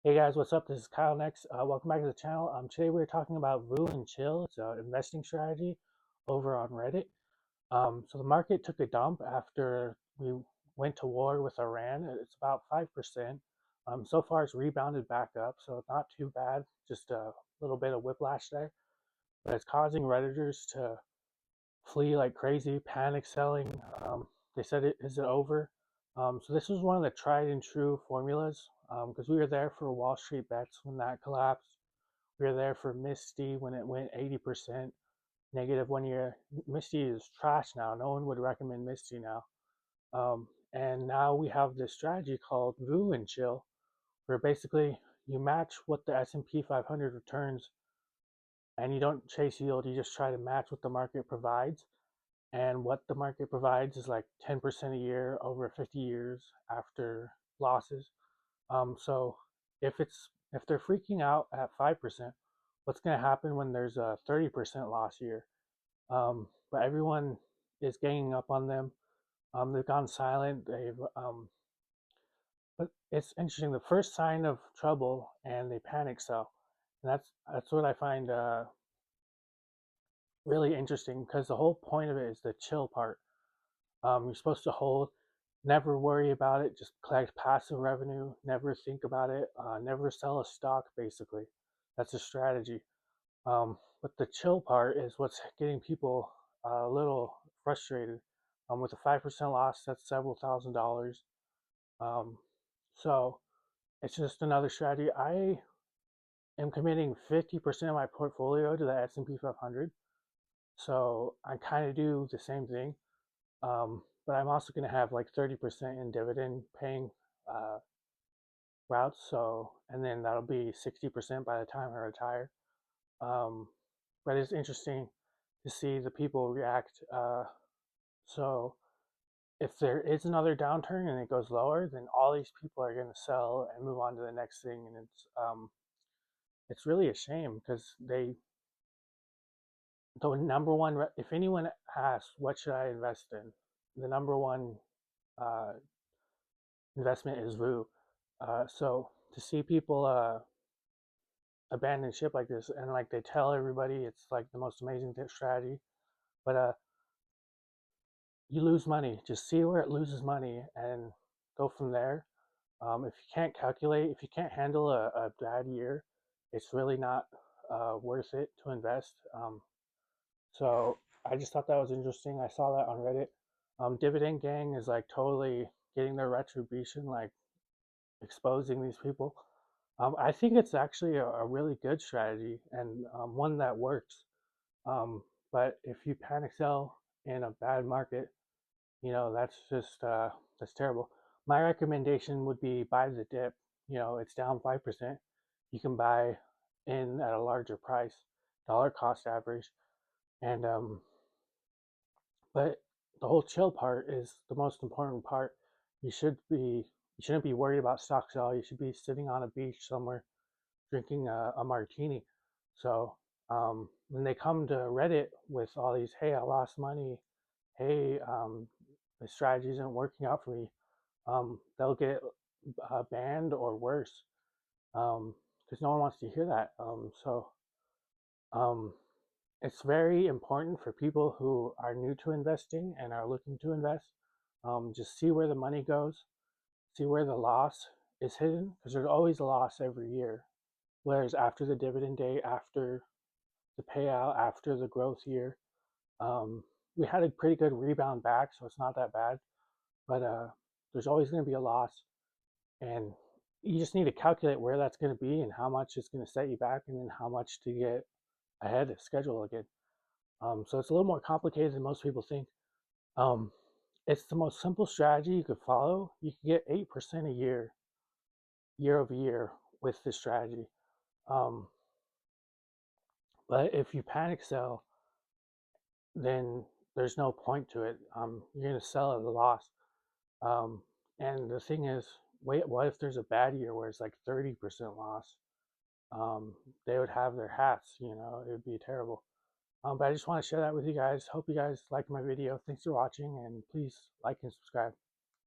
Hey guys, what's up? This is Kyle next. Welcome back to the channel. Today we're talking about VOO and Chill. It's an investing strategy over on Reddit. So the market took a dump after we went to war with Iran. It's about 5%. So far it's rebounded back up, so not too bad. Just a little bit of whiplash there. But it's causing Redditors to flee like crazy, panic selling. They said, is it over? So this was one of the tried and true formulas because we were there for Wall Street bets when that collapsed. We were there for Misty when it went 80% negative 1 year. Misty is trash now. No one would recommend Misty now. And now we have this strategy called VOO and Chill, where basically you match what the S&P 500 returns, and you don't chase yield. You just try to match what the market provides, and what the market provides is like 10% a year over 50 years after losses. So if they're freaking out at 5%, what's going to happen when there's a 30% loss year? But everyone is ganging up on them. They've gone silent. But it's interesting. The first sign of trouble, and they panic sell, and that's what I find really interesting, because the whole point of it is the chill part. You're supposed to hold, never worry about it, just collect passive revenue, never think about it, never sell a stock, basically. That's a strategy. But the chill part is what's getting people a little frustrated. With a 5% loss, that's several $1,000s. So it's just another strategy. I am committing 50% of my portfolio to the S&P 500. So I kind of do the same thing. But I'm also going to have like 30% in dividend paying routes. So, and then that'll be 60% by the time I retire. But it's interesting to see the people react. So if there is another downturn and it goes lower, then all these people are going to sell and move on to the next thing. And it's really a shame, because the number one, if anyone asks, what should I invest in? The number one uh, investment is VOO. So to see people abandon ship like this, and like they tell everybody it's like the most amazing strategy, but you lose money. Just see where it loses money and go from there. If you can't calculate, if you can't handle a bad year, it's really not worth it to invest. So I just thought that was interesting. I saw that on Reddit. Dividend Gang is like totally getting their retribution, like exposing these people. I think it's actually a really good strategy, and one that works. But if you panic sell in a bad market, that's just that's terrible. My recommendation would be buy the dip. It's down 5%. You can buy in at a larger price, dollar cost average, and but the whole chill part is the most important part. You shouldn't be worried about stock sell. You should be sitting on a beach somewhere drinking a martini. So when they come to Reddit with all these, hey, I lost money, hey, the strategy isn't working out for me, they'll get banned or worse, because no one wants to hear that. So um, it's very important for people who are new to investing and are looking to invest. Just see where the money goes, see where the loss is hidden, because there's always a loss every year. Whereas after the dividend day, after the payout, after the growth year, we had a pretty good rebound back, so it's not that bad. But there's always going to be a loss, and you just need to calculate where that's going to be and how much it's going to set you back, and then how much to get ahead of schedule again. So it's a little more complicated than most people think. Um, it's the most simple strategy you could follow. You can get 8% a year, year over year, with this strategy. Um, but if you panic sell, then there's no point to it. You're going to sell at a loss. Um, and the thing is, wait, what if there's a bad year where it's like 30% loss? They would have their hats, it would be terrible. But I just want to share that with you guys. Hope you guys like my video. Thanks for watching, and please like and subscribe.